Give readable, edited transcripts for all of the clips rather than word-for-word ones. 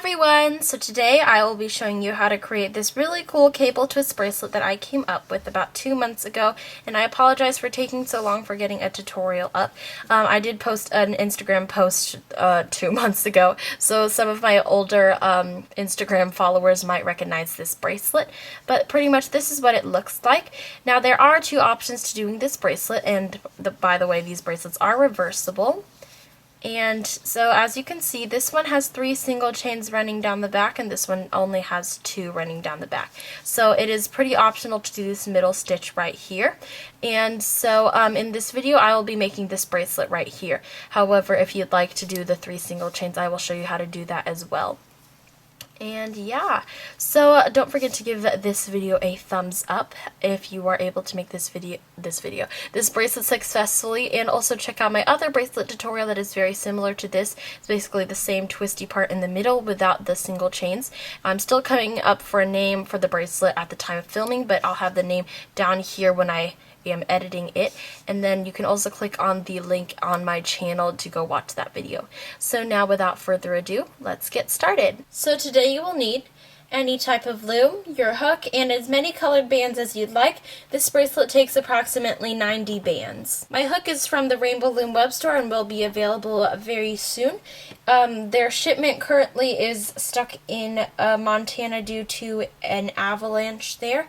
everyone! So today I will be showing you how to create this really cool cable twist bracelet that I came up with about 2 months ago, and I apologize for taking so long for getting a tutorial up. I did post an Instagram post 2 months ago, so some of my older Instagram followers might recognize this bracelet, but pretty much this is what it looks like. Now there are 2 options to doing this bracelet, and by the way, these bracelets are reversible. And so as you can see, this one has 3 single chains running down the back, and this one only has 2 running down the back. So it is pretty optional to do this middle stitch right here. And so in this video I will be making this bracelet right here. However, if you'd like to do the 3 single chains, I will show you how to do that as well. And yeah, so don't forget to give this video a thumbs up if you are able to make this bracelet successfully, and also check out my other bracelet tutorial that is very similar to this. It's basically the same twisty part in the middle without the single chains. I'm still coming up for a name for the bracelet at the time of filming, but I'll have the name down here when I am editing it, and then you can also click on the link on my channel to go watch that video. So now without further ado, let's get started. So today you will need any type of loom, your hook, and as many colored bands as you'd like. This bracelet takes approximately 90 bands. My hook is from the Rainbow Loom web store and will be available very soon. Their shipment currently is stuck in Montana due to an avalanche there,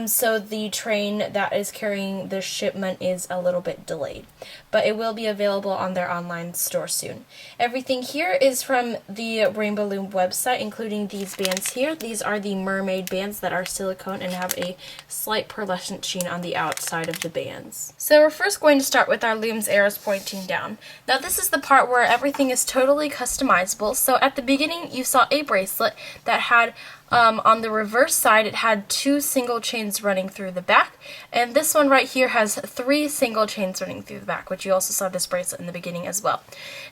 so the train that is carrying the shipment is a little bit delayed, but it will be available on their online store soon. Everything here is from the Rainbow Loom website, including these bands here. These are the mermaid bands that are silicone and have a slight pearlescent sheen on the outside of the bands. So we're first going to start with our loom's arrows pointing down. Now this is the part where everything is totally customizable. So at the beginning you saw a bracelet that had on the reverse side it had 2 single chains running through the back, and this one right here has 3 single chains running through the back, which you also saw this bracelet in the beginning as well.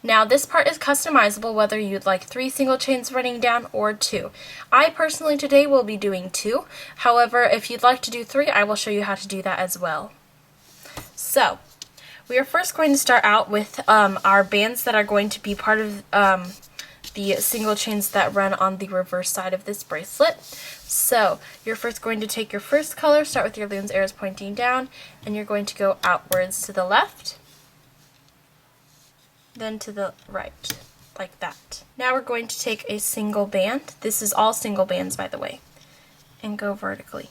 Now this part is customizable whether you'd like 3 single chains running down or 2. I personally today will be doing 2. However, if you'd like to do 3, I will show you how to do that as well. So we are first going to start out with our bands that are going to be part of the single chains that run on the reverse side of this bracelet. So you're first going to take your first color, start with your loom's arrows pointing down, and you're going to go outwards to the left, then to the right, like that. Now we're going to take a single band, this is all single bands by the way, and go vertically.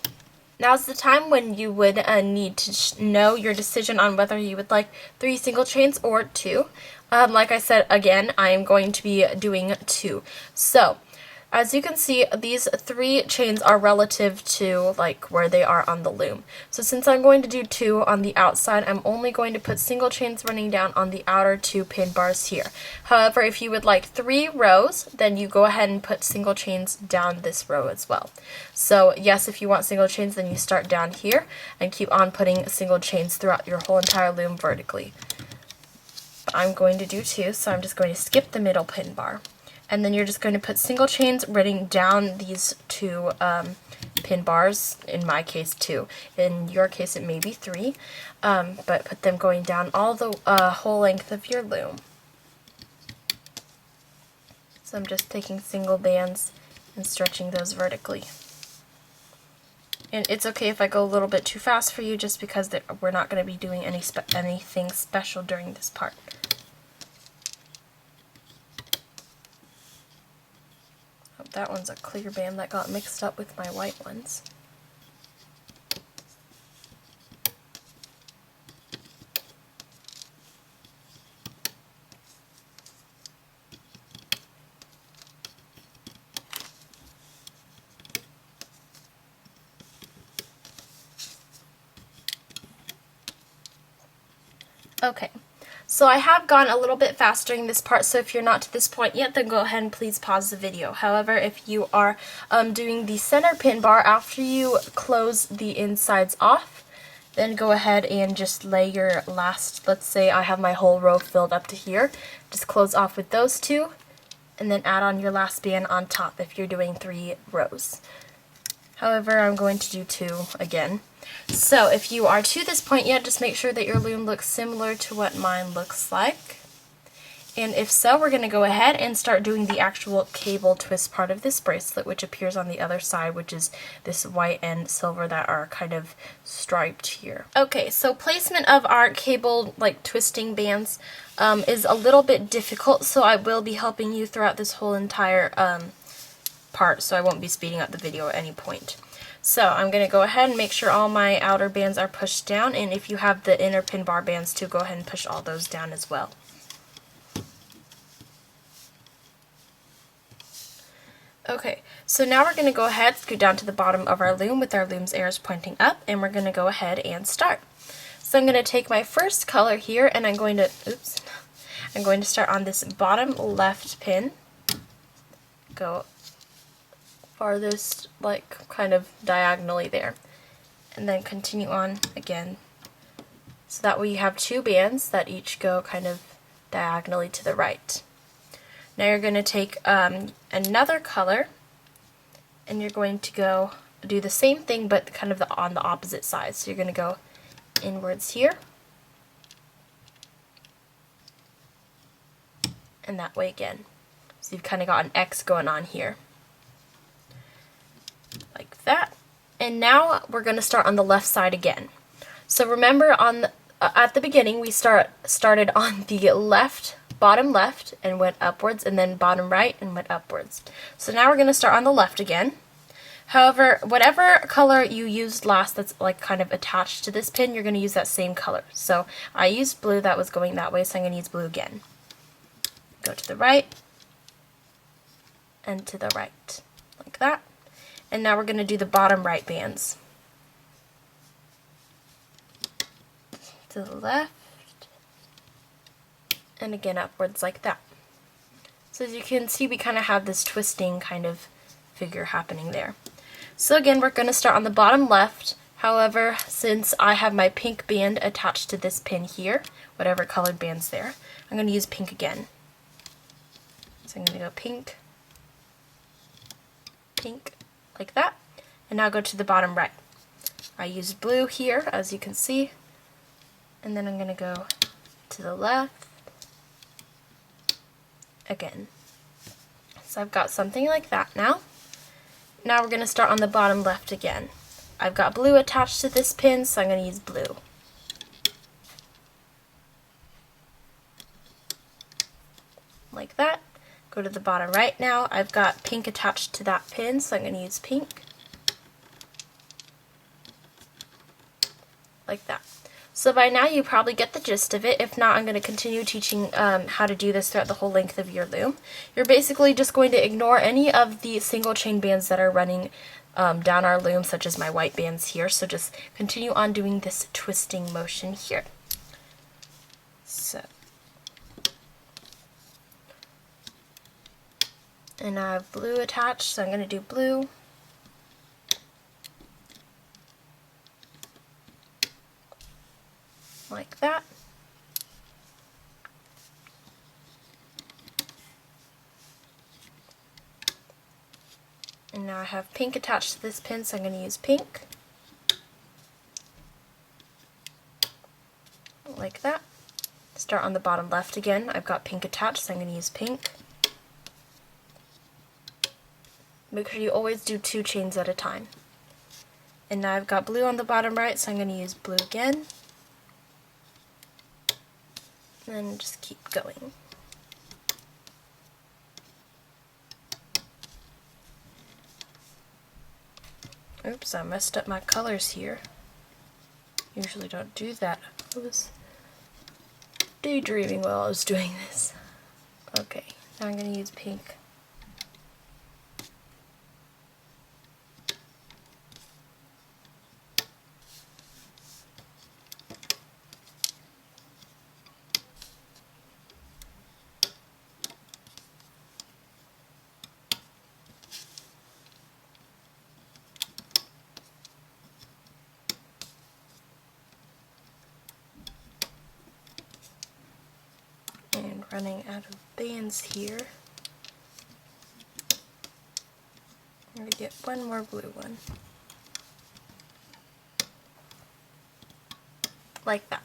Now's the time when you would need to know your decision on whether you would like 3 single chains or 2. Like I said, again, I am going to be doing 2. So, as you can see, these 3 chains are relative to like where they are on the loom. So since I'm going to do 2 on the outside, I'm only going to put single chains running down on the outer 2 pin bars here. However, if you would like 3 rows, then you go ahead and put single chains down this row as well. So yes, if you want single chains, then you start down here and keep on putting single chains throughout your whole entire loom vertically. I'm going to do 2, so I'm just going to skip the middle pin bar. And then you're just going to put single chains running down these 2 pin bars, in my case 2. In your case it may be 3, but put them going down all the whole length of your loom. So I'm just taking single bands and stretching those vertically. And it's okay if I go a little bit too fast for you, just because we're not going to be doing anything special during this part. Oh, that one's a clear band that got mixed up with my white ones. Okay, so I have gone a little bit fast during this part, so if you're not to this point yet, then go ahead and please pause the video. However, if you are doing the center pin bar after you close the insides off, then go ahead and just lay your last, let's say I have my whole row filled up to here, just close off with those 2, and then add on your last band on top if you're doing 3 rows. However, I'm going to do 2 again. So if you are to this point yet, just make sure that your loom looks similar to what mine looks like. And if so, we're going to go ahead and start doing the actual cable twist part of this bracelet, which appears on the other side, which is this white and silver that are kind of striped here. Okay, so placement of our cable like twisting bands is a little bit difficult, so I will be helping you throughout this whole entire part, so I won't be speeding up the video at any point. So I'm going to go ahead and make sure all my outer bands are pushed down, and if you have the inner pin bar bands too, go ahead and push all those down as well. Okay, so now we're going to go ahead, scoot down to the bottom of our loom with our loom's arrows pointing up, and we're going to go ahead and start. So I'm going to take my first color here, and I'm going to start on this bottom left pin, go farthest, like kind of diagonally there, and then continue on again. So that way you have two bands that each go kind of diagonally to the right. Now you're going to take another color, and you're going to go do the same thing but kind of on the opposite side. So you're going to go inwards here, and that way again. So you've kind of got an X going on here, like that. And now we're going to start on the left side again. So remember at the beginning we started on the left, bottom left, and went upwards, and then bottom right and went upwards. So now we're going to start on the left again. However, whatever color you used last that's like kind of attached to this pin, you're going to use that same color. So I used blue that was going that way, so I'm going to use blue again. Go to the right and to the right, like that. And now we're going to do the bottom right bands. To the left, and again upwards like that. So as you can see, we kind of have this twisting kind of figure happening there. So again, we're going to start on the bottom left. However, since I have my pink band attached to this pin here, whatever colored band's there, I'm going to use pink again. So I'm going to go pink, pink, like that. And now go to the bottom right. I used blue here, as you can see. And then I'm going to go to the left again. So I've got something like that now. Now we're going to start on the bottom left again. I've got blue attached to this pin, so I'm going to use blue. Like that. Go to the bottom right now. I've got pink attached to that pin, so I'm going to use pink. Like that. So by now you probably get the gist of it. If not, I'm going to continue teaching how to do this throughout the whole length of your loom. You're basically just going to ignore any of the single chain bands that are running down our loom, such as my white bands here. So just continue on doing this twisting motion here. So, and I have blue attached, so I'm going to do blue. Like that. And now I have pink attached to this pin, so I'm going to use pink. Like that. Start on the bottom left again. I've got pink attached, so I'm going to use pink. Make sure you always do 2 chains at a time. And now I've got blue on the bottom right, so I'm going to use blue again. And then just keep going. Oops, I messed up my colors here. Usually don't do that. I was daydreaming while I was doing this. Okay, now I'm going to use pink. And running out of bands here. I'm going to get one more blue one. Like that.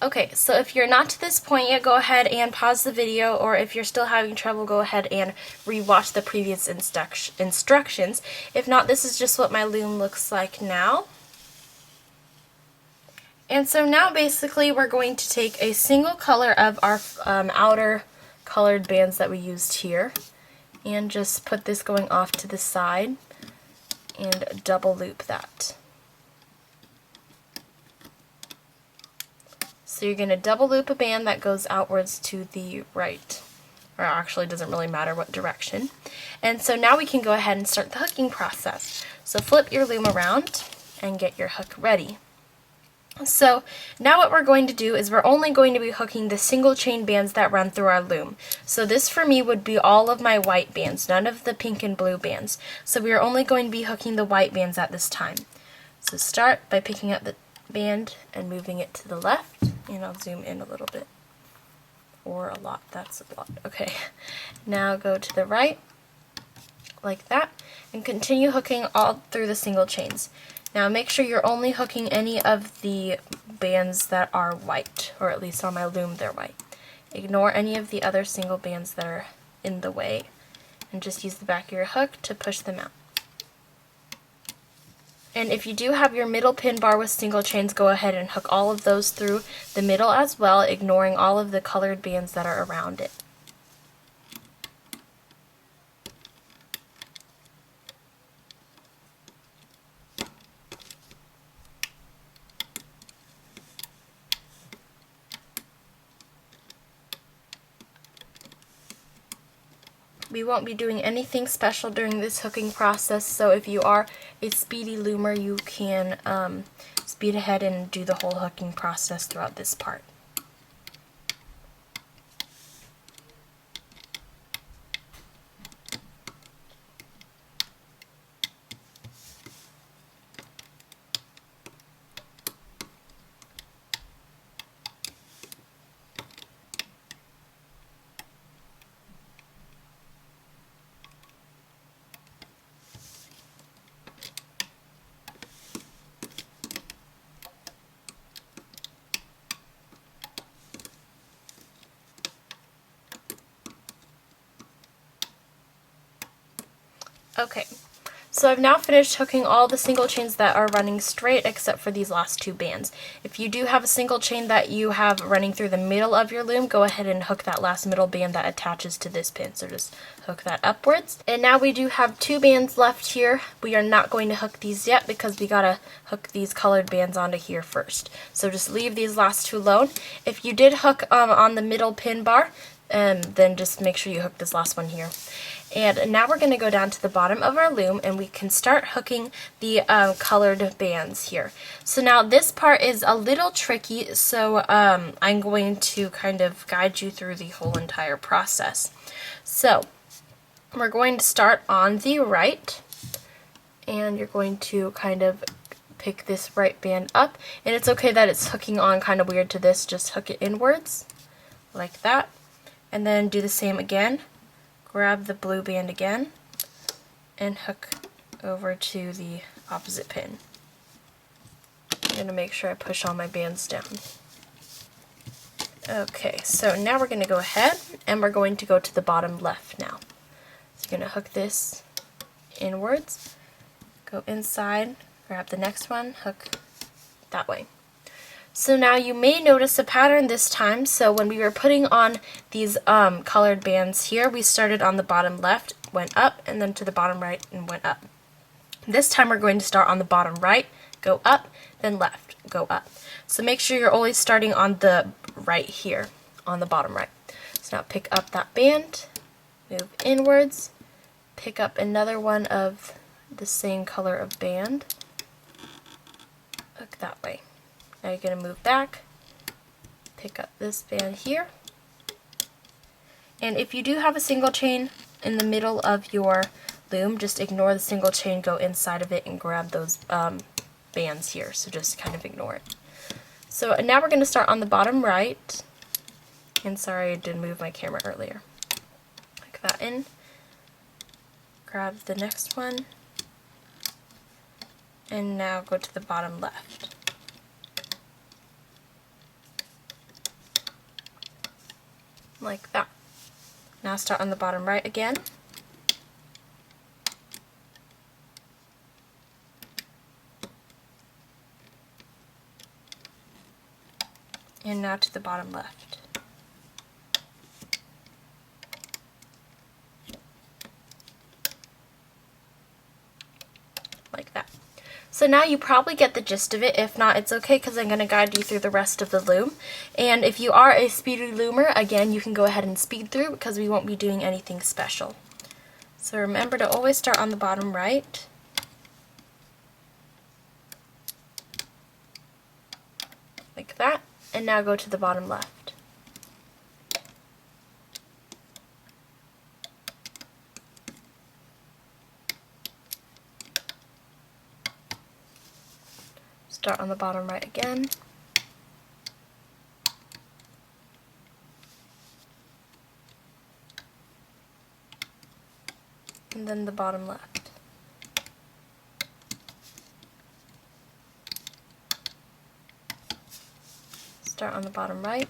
Okay, so if you're not to this point yet, go ahead and pause the video, or if you're still having trouble, go ahead and re-watch the previous instructions. If not, this is just what my loom looks like now. And so now basically we're going to take a single color of our outer colored bands that we used here, and just put this going off to the side and double loop that. So you're going to double loop a band that goes outwards to the right, or actually it doesn't really matter what direction. And so now we can go ahead and start the hooking process. So flip your loom around and get your hook ready. So now what we're going to do is we're only going to be hooking the single chain bands that run through our loom. So this for me would be all of my white bands, none of the pink and blue bands. So we are only going to be hooking the white bands at this time. So start by picking up the band and moving it to the left, and I'll zoom in a little bit, or a lot, that's a lot. Okay, now go to the right like that and continue hooking all through the single chains. Now make sure you're only hooking any of the bands that are white, or at least on my loom they're white. Ignore any of the other single bands that are in the way, and just use the back of your hook to push them out. And if you do have your middle pin bar with single chains, go ahead and hook all of those through the middle as well, ignoring all of the colored bands that are around it. We won't be doing anything special during this hooking process, so if you are a speedy loomer, you can speed ahead and do the whole hooking process throughout this part. Okay, so I've now finished hooking all the single chains that are running straight except for these last two bands. If you do have a single chain that you have running through the middle of your loom, go ahead and hook that last middle band that attaches to this pin. So just hook that upwards. And now we do have two bands left here. We are not going to hook these yet because we gotta hook these colored bands onto here first. So just leave these last two alone. If you did hook on the middle pin bar, then just make sure you hook this last one here. And now we're going to go down to the bottom of our loom and we can start hooking the colored bands here. So now this part is a little tricky, so I'm going to kind of guide you through the whole entire process. So we're going to start on the right, and you're going to kind of pick this right band up, and it's okay that it's hooking on kind of weird to this, just hook it inwards like that, and then do the same again. Grab the blue band again and hook over to the opposite pin. I'm going to make sure I push all my bands down. Okay, so now we're going to go ahead and we're going to go to the bottom left now. So you're going to hook this inwards, go inside, grab the next one, hook that way. So now you may notice a pattern this time. So when we were putting on these colored bands here, we started on the bottom left, went up, and then to the bottom right and went up. This time we're going to start on the bottom right, go up, then left, go up. So make sure you're always starting on the right here, on the bottom right. So now pick up that band, move inwards, pick up another one of the same color of band, hook that way. Now you're going to move back, pick up this band here, and if you do have a single chain in the middle of your loom, just ignore the single chain, go inside of it and grab those bands here, so just kind of ignore it. So now we're going to start on the bottom right, and sorry I didn't move my camera earlier. Hook that in, grab the next one, and now go to the bottom left. like that. Now start on the bottom right again. And now to the bottom left. Like that. So now you probably get the gist of it. If not, it's okay because I'm going to guide you through the rest of the loom. And if you are a speedy loomer, again, you can go ahead and speed through because we won't be doing anything special. So remember to always start on the bottom right. Like that. And now go to the bottom left. Start on the bottom right again. And then the bottom left. Start on the bottom right.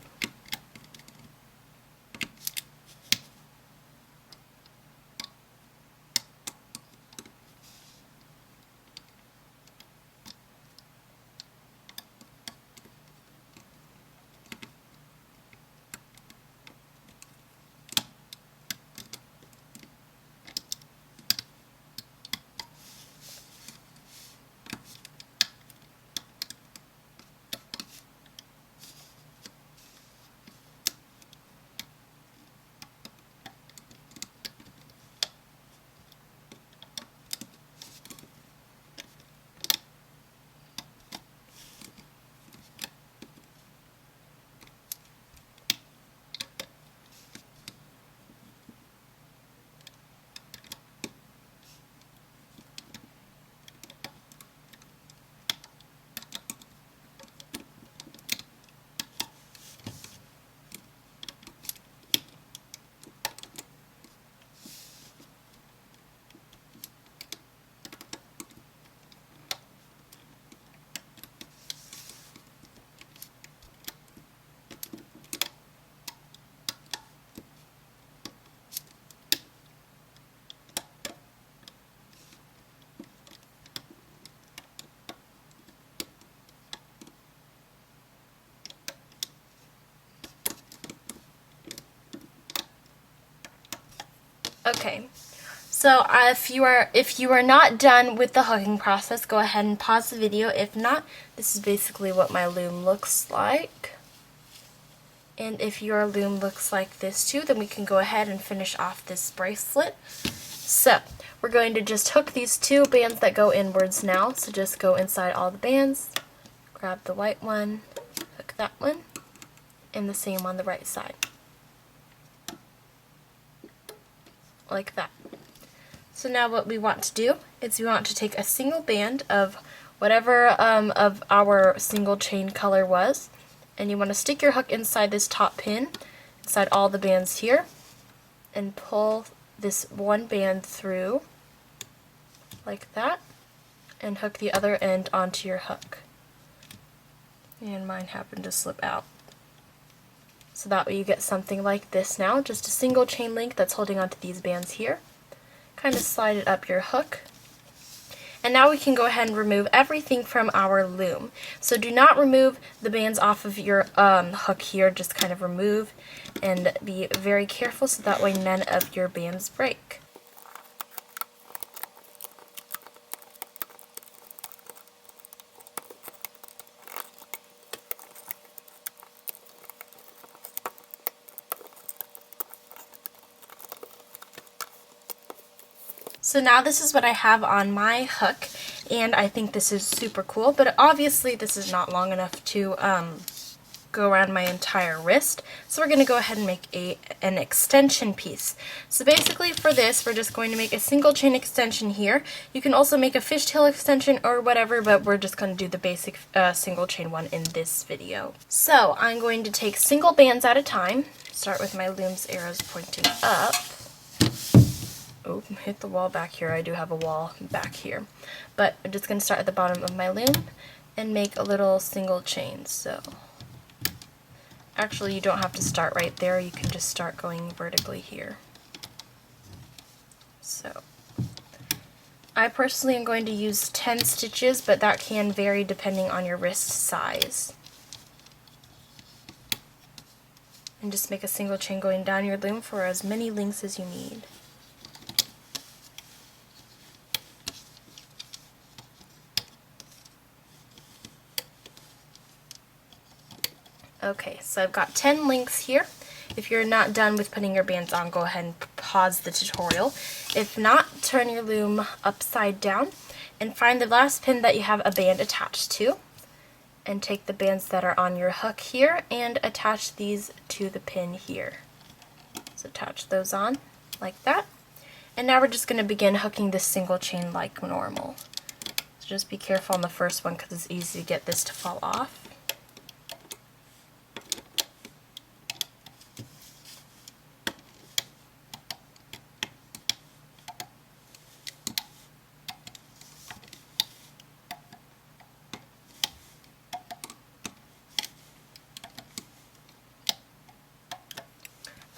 Okay, so if you are not done with the hooking process, go ahead and pause the video. If not, this is basically what my loom looks like. And if your loom looks like this too, then we can go ahead and finish off this bracelet. So we're going to just hook these two bands that go inwards now. So just go inside all the bands, grab the white one, hook that one, and the same on the right side. Like that. So now what we want to do is we want to take a single band of whatever of our single chain color was, and you want to stick your hook inside this top pin, inside all the bands here, and pull this one band through like that, and hook the other end onto your hook. And mine happened to slip out. So that way you get something like this now, just a single chain link that's holding onto these bands here. Kind of slide it up your hook. And now we can go ahead and remove everything from our loom. So do not remove the bands off of your hook here, just kind of remove and be very careful so that way none of your bands break. So now this is what I have on my hook, and I think this is super cool, but obviously this is not long enough to go around my entire wrist, so we're going to go ahead and make an extension piece. So basically for this, we're just going to make a single chain extension here. You can also make a fishtail extension or whatever, but we're just going to do the basic single chain one in this video. So I'm going to take single bands at a time, start with my loom's arrows pointing up. Oh, hit the wall back here. I do have a wall back here. But I'm just going to start at the bottom of my loom and make a little single chain. So Actually, you don't have to start right there. You can just start going vertically here. So I personally am going to use 10 stitches, but that can vary depending on your wrist size. And just make a single chain going down your loom for as many links as you need. Okay, so I've got 10 links here. If you're not done with putting your bands on, go ahead and pause the tutorial. If not, turn your loom upside down and find the last pin that you have a band attached to. And take the bands that are on your hook here and attach these to the pin here. So attach those on like that. And now we're just going to begin hooking this single chain like normal. So just be careful on the first one because it's easy to get this to fall off.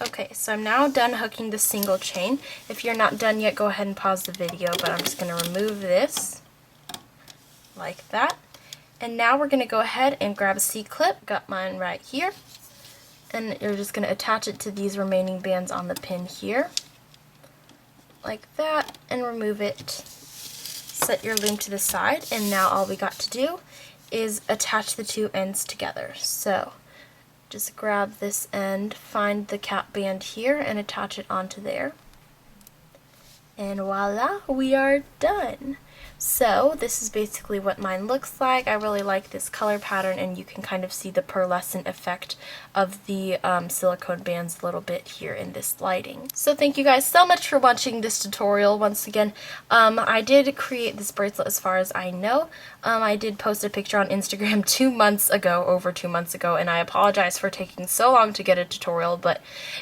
Okay, so I'm now done hooking the single chain. If you're not done yet, go ahead and pause the video, but I'm just going to remove this like that. And now we're going to go ahead and grab a C-clip, got mine right here, and you're just going to attach it to these remaining bands on the pin here, like that, and remove it. Set your loom to the side, and now all we got to do is attach the two ends together. So just grab this end, find the cap band here, and attach it onto there. And voila, we are done. So this is basically what mine looks like. I really like this color pattern, and you can kind of see the pearlescent effect of the silicone bands a little bit here in this lighting. So thank you guys so much for watching this tutorial. Once again, I did create this bracelet as far as I know. I did post a picture on Instagram 2 months ago, over 2 months ago, and I apologize for taking so long to get a tutorial, but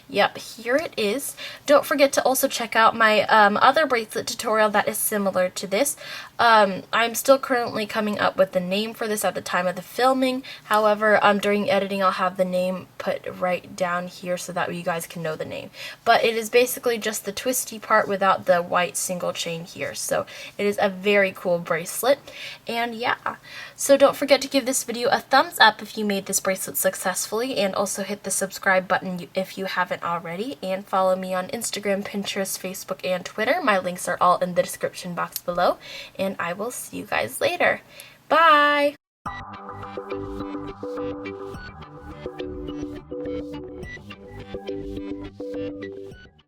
yep, here it is. Don't forget to also check out my other bracelet tutorial that is similar to this. I'm still currently coming up with the name for this at the time of the filming. However, during editing, I'll have the name put right down here so that you guys can know the name. But it is basically just the twisty part without the white single chain here. So it is a very cool bracelet. And yeah, so don't forget to give this video a thumbs up if you made this bracelet successfully, and also hit the subscribe button if you haven't already, and follow me on Instagram, Pinterest, Facebook, and Twitter. My links are all in the description box below, and I will see you guys later. Bye!